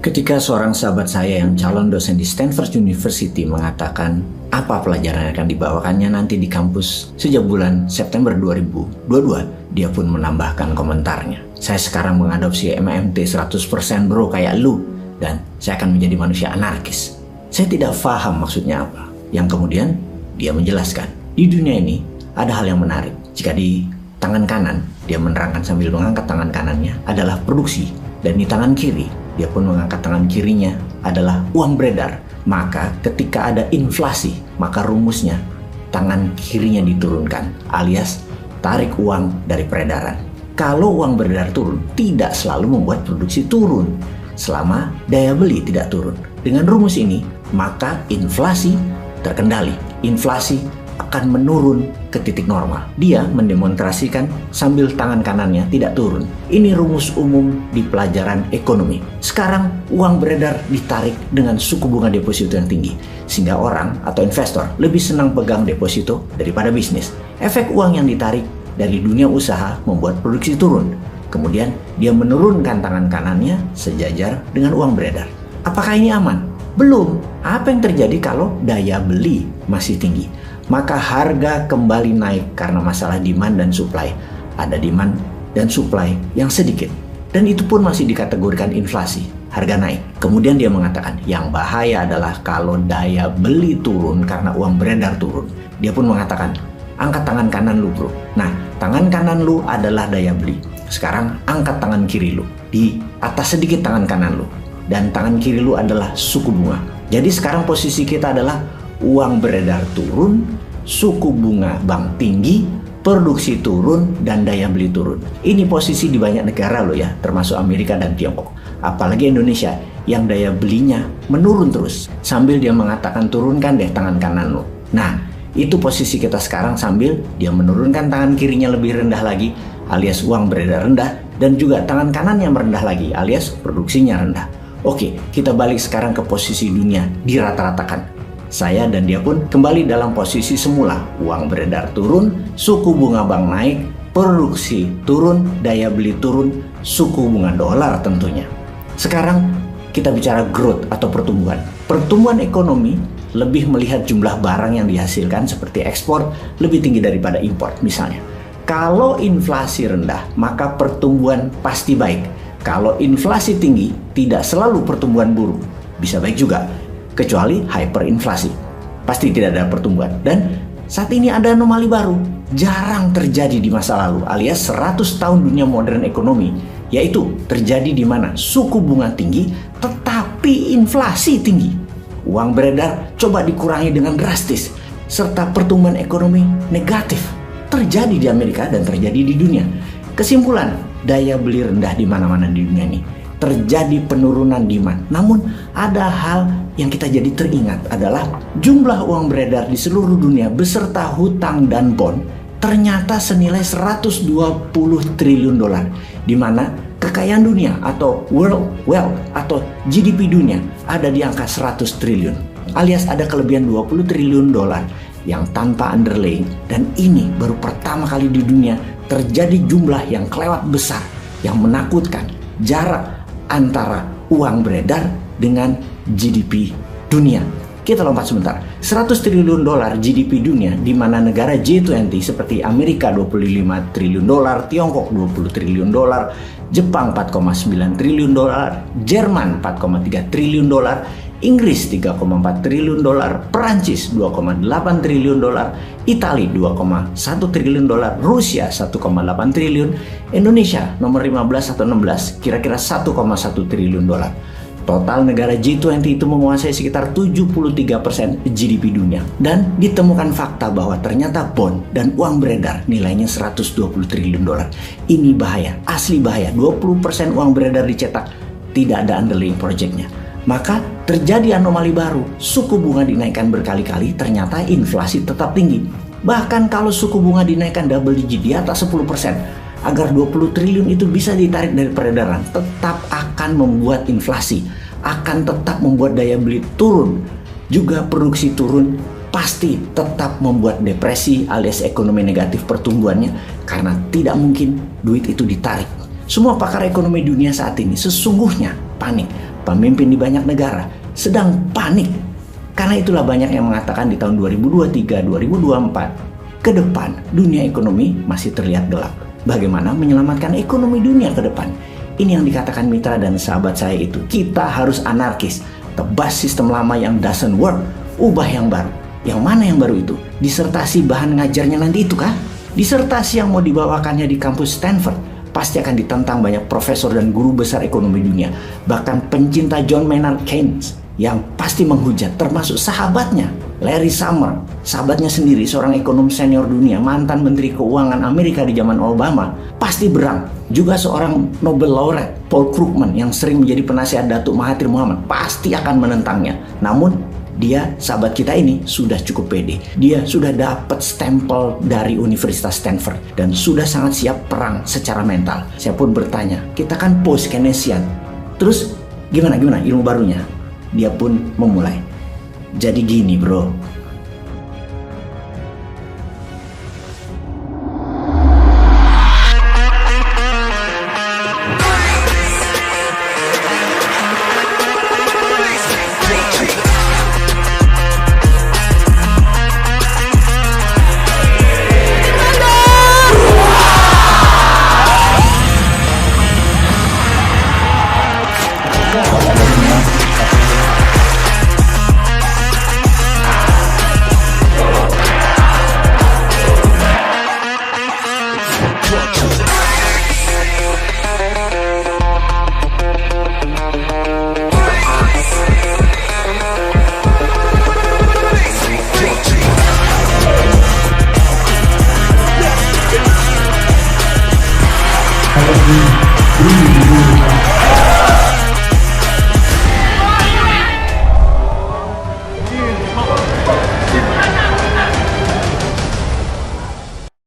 Ketika seorang sahabat saya yang calon dosen di Stanford University mengatakan apa pelajaran yang akan dibawakannya nanti di kampus sejak bulan September 2022, dia pun menambahkan komentarnya. Saya sekarang mengadopsi MMT 100% bro kayak lu, dan saya akan menjadi manusia anarkis. Saya tidak paham maksudnya apa. Yang kemudian dia menjelaskan, di dunia ini ada hal yang menarik. Jika di tangan kanan, dia menerangkan sambil mengangkat tangan kanannya adalah produksi, dan di tangan kiri dia pun mengangkat tangan kirinya adalah uang beredar. Maka ketika ada inflasi, maka rumusnya tangan kirinya diturunkan, alias tarik uang dari peredaran. Kalau uang beredar turun, tidak selalu membuat produksi turun selama daya beli tidak turun. Dengan rumus ini, maka inflasi terkendali. Inflasi akan menurun ke titik normal. Dia mendemonstrasikan sambil tangan kanannya tidak turun. Ini rumus umum di pelajaran ekonomi. Sekarang uang beredar ditarik dengan suku bunga deposito yang tinggi, sehingga orang atau investor lebih senang pegang deposito daripada bisnis. Efek uang yang ditarik dari dunia usaha membuat produksi turun. Kemudian dia menurunkan tangan kanannya sejajar dengan uang beredar. Apakah ini aman? Belum. Apa yang terjadi kalau daya beli masih tinggi? Maka harga kembali naik karena masalah demand dan supply. Ada demand dan supply yang sedikit, dan itu pun masih dikategorikan inflasi. Harga naik. Kemudian dia mengatakan yang bahaya adalah kalau daya beli turun karena uang beredar turun. Dia pun mengatakan, angkat tangan kanan lu bro. Nah, tangan kanan lu adalah daya beli. Sekarang angkat tangan kiri lu. Di atas sedikit tangan kanan lu. Dan tangan kiri lu adalah suku bunga. Jadi sekarang posisi kita adalah uang beredar turun, suku bunga bank tinggi, produksi turun, dan daya beli turun. Ini posisi di banyak negara loh ya, termasuk Amerika dan Tiongkok. Apalagi Indonesia yang daya belinya menurun terus. Sambil dia mengatakan turunkan deh tangan kanan lo. Nah, itu posisi kita sekarang sambil dia menurunkan tangan kirinya lebih rendah lagi, alias uang beredar rendah, dan juga tangan kanannya merendah lagi, alias produksinya rendah. Oke, kita balik sekarang ke posisi dunia, dirata-ratakan. Saya dan dia pun kembali dalam posisi semula. Uang beredar turun, suku bunga bank naik, produksi turun, daya beli turun, suku bunga dolar tentunya. Sekarang kita bicara growth atau pertumbuhan. Pertumbuhan ekonomi lebih melihat jumlah barang yang dihasilkan seperti ekspor lebih tinggi daripada impor misalnya. Kalau inflasi rendah, maka pertumbuhan pasti baik. Kalau inflasi tinggi, tidak selalu pertumbuhan buruk. Bisa baik juga. Kecuali hyperinflasi, pasti tidak ada pertumbuhan. Dan saat ini ada anomali baru, jarang terjadi di masa lalu, alias 100 tahun dunia modern ekonomi, yaitu terjadi di mana suku bunga tinggi tetapi inflasi tinggi. Uang beredar coba dikurangi dengan drastis, serta pertumbuhan ekonomi negatif terjadi di Amerika dan terjadi di dunia. Kesimpulan, daya beli rendah di mana-mana di dunia ini. Terjadi penurunan demand. Namun ada hal yang kita jadi teringat adalah jumlah uang beredar di seluruh dunia beserta hutang dan bond ternyata senilai 120 triliun dolar, di mana kekayaan dunia atau world wealth atau GDP dunia ada di angka 100 triliun, alias ada kelebihan 20 triliun dolar yang tanpa underlying. Dan ini baru pertama kali di dunia terjadi jumlah yang kelewat besar, yang menakutkan. Jarak antara uang beredar dengan GDP dunia. Kita lompat sebentar. 100 triliun dolar GDP dunia, di mana negara G20 seperti Amerika 25 triliun dolar, Tiongkok 20 triliun dolar, Jepang 4,9 triliun dolar, Jerman 4,3 triliun dolar, Inggris 3,4 triliun dolar, Perancis 2,8 triliun dolar, Italia 2,1 triliun dolar, Rusia 1,8 triliun, Indonesia nomor 15 atau 16 kira-kira 1,1 triliun dolar. Total negara G20 itu menguasai sekitar 73% GDP dunia. Dan ditemukan fakta bahwa ternyata bond dan uang beredar nilainya 120 triliun dolar. Ini bahaya, asli bahaya. 20% uang beredar dicetak, tidak ada underlying projectnya. Maka terjadi anomali baru, suku bunga dinaikkan berkali-kali, ternyata inflasi tetap tinggi. Bahkan kalau suku bunga dinaikkan double digit di atas 10%, agar 20 triliun itu bisa ditarik dari peredaran, tetap akan membuat inflasi, akan tetap membuat daya beli turun, juga produksi turun, pasti tetap membuat depresi alias ekonomi negatif pertumbuhannya, karena tidak mungkin duit itu ditarik. Semua pakar ekonomi dunia saat ini sesungguhnya panik. pemimpin di banyak negara sedang panik. Karena itulah banyak yang mengatakan di tahun 2023-2024 ke depan dunia ekonomi masih terlihat gelap. Bagaimana menyelamatkan ekonomi dunia ke depan? Ini yang dikatakan mitra dan sahabat saya itu. Kita harus anarkis, tebas sistem lama yang doesn't work, ubah yang baru. Yang mana yang baru itu? Disertasi bahan ngajarnya nanti itu kah? Disertasi yang mau dibawakannya di kampus Stanford pasti akan ditentang banyak profesor dan guru besar ekonomi dunia. Bahkan pencinta John Maynard Keynes yang pasti menghujat, termasuk sahabatnya Larry Summers, sahabatnya sendiri, seorang ekonom senior dunia, mantan Menteri Keuangan Amerika di zaman Obama, pasti berang. Juga seorang Nobel laureate Paul Krugman yang sering menjadi penasihat Datuk Mahathir Mohamad pasti akan menentangnya. Namun dia, sahabat kita ini, sudah cukup pede. Dia sudah dapat stempel dari Universitas Stanford dan sudah sangat siap perang secara mental. Saya pun bertanya, kita kan post Keynesian, terus gimana ilmu barunya? Dia pun memulai. Jadi gini bro,